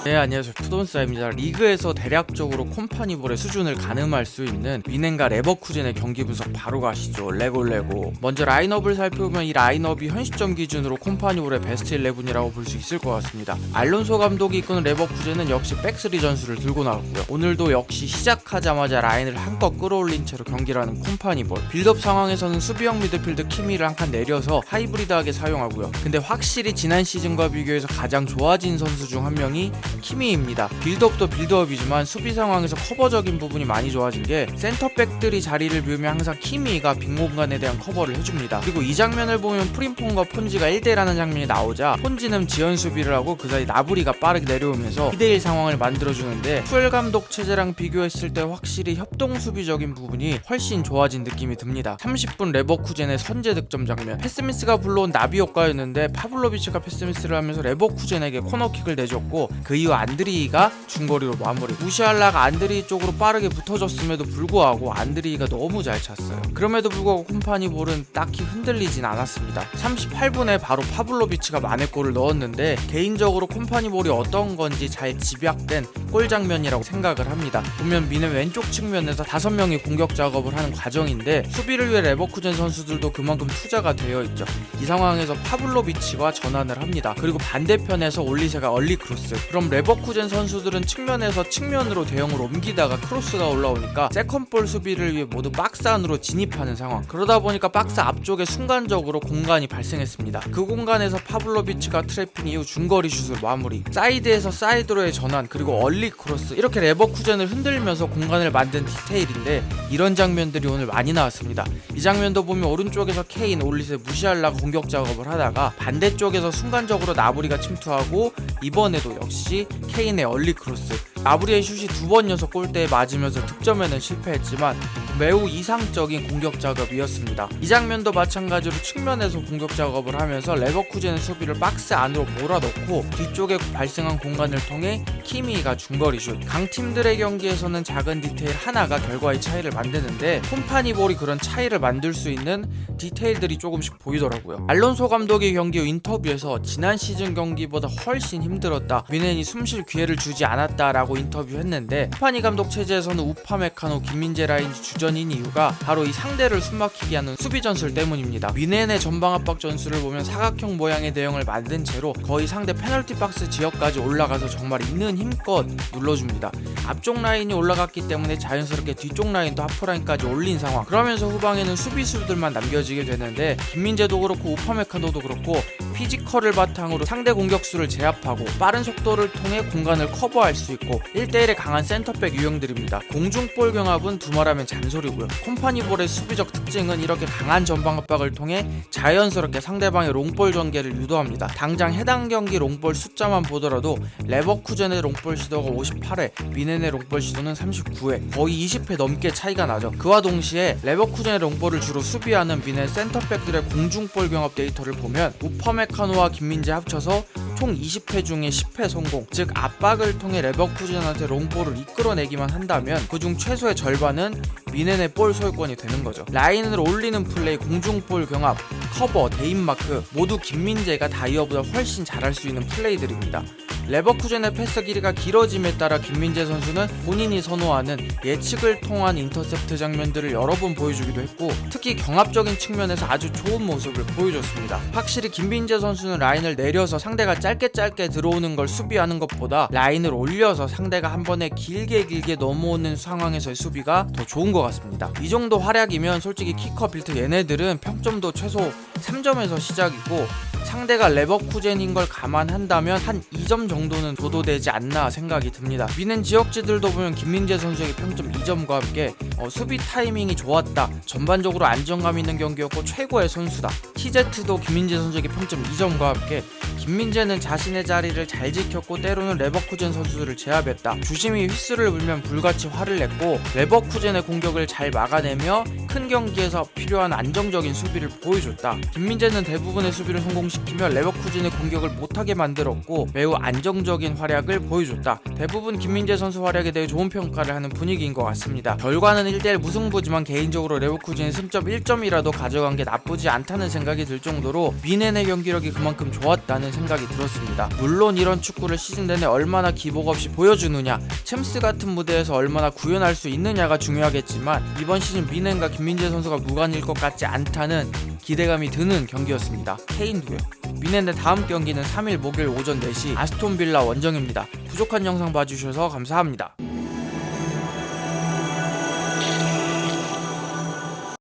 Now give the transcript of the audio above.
네, 안녕하세요. 푸돈싸입니다. 리그에서 대략적으로 콤파니볼의 수준을 가늠할 수 있는 미넨과 레버쿠젠의 경기 분석 바로 가시죠. 레고. 먼저 라인업을 살펴보면 이 라인업이 현 시점 기준으로 콤파니볼의 베스트 11이라고 볼 수 있을 것 같습니다. 알론소 감독이 이끄는 레버쿠젠은 역시 백스리 전술을 들고 나왔고요. 오늘도 역시 시작하자마자 라인을 한껏 끌어올린 채로 경기를 하는 콤파니볼. 빌드업 상황에서는 수비형 미드필드 키미를 한 칸 내려서 하이브리드하게 사용하고요. 근데 확실히 지난 시즌과 비교해서 가장 좋아진 선수 중 한 명이 키미입니다. 빌드업도 빌드업이지만 수비 상황에서 커버적인 부분이 많이 좋아진 게 센터백들이 자리를 비우면 항상 키미가 빈 공간에 대한 커버를 해줍니다. 그리고 이 장면을 보면 프림폰과 폰지가 1대1하는 장면이 나오자 폰지는 지연 수비를 하고 그 사이 나부리가 빠르게 내려오면서 2대1 상황을 만들어주는데 푸엘 감독 체제랑 비교했을 때 확실히 협동 수비적인 부분이 훨씬 좋아진 느낌이 듭니다. 30분 레버쿠젠의 선제 득점 장면, 패스미스가 불러온 나비 효과였는데 파블로비치가 패스미스를 하면서 레버쿠젠에게 코너킥을 내줬고 그 이후 안드리히가 중거리로 마무리. 무시할라가 안드리히 쪽으로 빠르게 붙어줬음에도 불구하고 안드리히가 너무 잘 찼어요. 그럼에도 불구하고 콤파니볼은 딱히 흔들리진 않았습니다. 38분에 바로 파블로비치가 만회골을 넣었는데 개인적으로 콤파니볼이 어떤 건지 잘 집약된 골 장면이라고 생각을 합니다. 보면 미넨 왼쪽 측면에서 5명이 공격 작업을 하는 과정인데 수비를 위해 레버쿠젠 선수들도 그만큼 투자가 되어 있죠. 이 상황에서 파블로비치와 전환을 합니다. 그리고 반대편에서 올리세가 얼리 크로스. 그럼 레버쿠젠 선수들은 측면에서 측면으로 대형으로 옮기다가 크로스가 올라오니까 세컨볼 수비를 위해 모두 박스 안으로 진입하는 상황. 그러다 보니까 박스 앞쪽에 순간적으로 공간이 발생했습니다. 그 공간에서 파블로비치가 트래핑 이후 중거리 슛으로 마무리. 사이드에서 사이드로의 전환, 그리고 얼리 크로스. 이렇게 레버쿠젠을 흔들면서 공간을 만든 디테일인데 이런 장면들이 오늘 많이 나왔습니다. 이 장면도 보면 오른쪽에서 케인, 올리세, 무시할라가 공격 작업을 하다가 반대쪽에서 순간적으로 나부리가 침투하고 이번에도 역시 케인의 얼리 크로스. 나부리의 슛이 2번 연속 골대에 맞으면서 득점에는 실패했지만 매우 이상적인 공격 작업이었습니다. 이 장면도 마찬가지로 측면에서 공격 작업을 하면서 레버쿠젠의 수비를 박스 안으로 몰아넣고 뒤쪽에 발생한 공간을 통해 키미가 중거리 슛. 강팀들의 경기에서는 작은 디테일 하나가 결과의 차이를 만드는데 콤파니볼이 그런 차이를 만들 수 있는 디테일들이 조금씩 보이더라고요. 알론소 감독의 경기 후 인터뷰에서 지난 시즌 경기보다 훨씬 힘들었다, 미넨이 숨쉴 기회를 주지 않았다라고 인터뷰했는데 콤파니 감독 체제에서는 우파메카노, 김민재 라인이 주전인 이유가 바로 이 상대를 숨막히게 하는 수비 전술 때문입니다. 미넨의 전방 압박 전술을 보면 사각형 모양의 대형을 만든 채로 거의 상대 페널티 박스 지역까지 올라가서 정말 있는 힘껏 눌러줍니다. 앞쪽 라인이 올라갔기 때문에 자연스럽게 뒤쪽 라인도 하프라인까지 올린 상황. 그러면서 후방에는 수비수들만 남겨지게 되는데 김민재도 그렇고 우파메카노도 그렇고 피지컬을 바탕으로 상대 공격수를 제압하고 빠른 속도를 통해 공간을 커버할 수 있고 1대1에 강한 센터백 유형들입니다. 공중볼 경합은 두말하면 잔소리고요. 콤파니볼의 수비적 특징은 이렇게 강한 전방 압박을 통해 자연스럽게 상대방의 롱볼 전개를 유도합니다. 당장 해당 경기 롱볼 숫자만 보더라도 레버쿠젠의 롱볼 시도가 58회, 미넨의 롱볼 시도는 39회, 거의 20회 넘게 차이가 나죠. 그와 동시에 레버쿠젠의 롱볼을 주로 수비하는 미넨 센터백들의 공중볼 경합 데이터를 보면 우퍼메카노와 김민재 합쳐서 총 20회 중에 10회 성공, 즉 압박을 통해 레버쿠젠한테 롱볼을 이끌어내기만 한다면 그중 최소의 절반은 미넨의 볼 소유권이 되는 거죠. 라인을 올리는 플레이, 공중볼 경합, 커버, 대인마크 모두 김민재가 다이어보다 훨씬 잘할 수 있는 플레이들입니다. 레버쿠젠의 패스 길이가 길어짐에 따라 김민재 선수는 본인이 선호하는 예측을 통한 인터셉트 장면들을 여러 번 보여주기도 했고 특히 경합적인 측면에서 아주 좋은 모습을 보여줬습니다. 확실히 김민재 선수는 라인을 내려서 상대가 짧게 들어오는 걸 수비하는 것보다 라인을 올려서 상대가 한 번에 길게 넘어오는 상황에서의 수비가 더 좋은 것 같습니다. 이 정도 활약이면 솔직히 키커 빌트 얘네들은 평점도 최소 3점에서 시작이고 상대가 레버쿠젠인 걸 감안한다면 한 2점 정도는 줘도 되지 않나 생각이 듭니다. 미넨 지역지들도 보면 김민재 선수에게 평점 2점과 함께 수비 타이밍이 좋았다, 전반적으로 안정감 있는 경기였고 최고의 선수다. TZ도 김민재 선수에게 평점 2점과 함께 김민재는 자신의 자리를 잘 지켰고 때로는 레버쿠젠 선수들을 제압했다. 주심이 휘슬을 불면 불같이 화를 냈고 레버쿠젠의 공격을 잘 막아내며 큰 경기에서 필요한 안정적인 수비를 보여줬다. 김민재는 대부분의 수비를 성공시키며 레버쿠젠의 공격을 못하게 만들었고 매우 안정적인 활약을 보여줬다. 대부분 김민재 선수 활약에 대해 좋은 평가를 하는 분위기인 것 같습니다. 결과는 1대1 무승부지만 개인적으로 레버쿠젠이 승점 1점이라도 가져간 게 나쁘지 않다는 생각이 들 정도로 미넨의 경기력이 그만큼 좋았다는 않을까라는 생각이 들었습니다. 물론 이런 축구를 시즌 내내 얼마나 기복 없이 보여주느냐, 챔스 같은 무대에서 얼마나 구현할 수 있느냐가 중요하겠지만 이번 시즌 미넨과 김민재 선수가 무관일 것 같지 않다는 기대감이 드는 경기였습니다. 케인도요. 미넨의 다음 경기는 3일 목요일 오전 4시 아스톤 빌라 원정입니다. 부족한 영상 봐주셔서 감사합니다.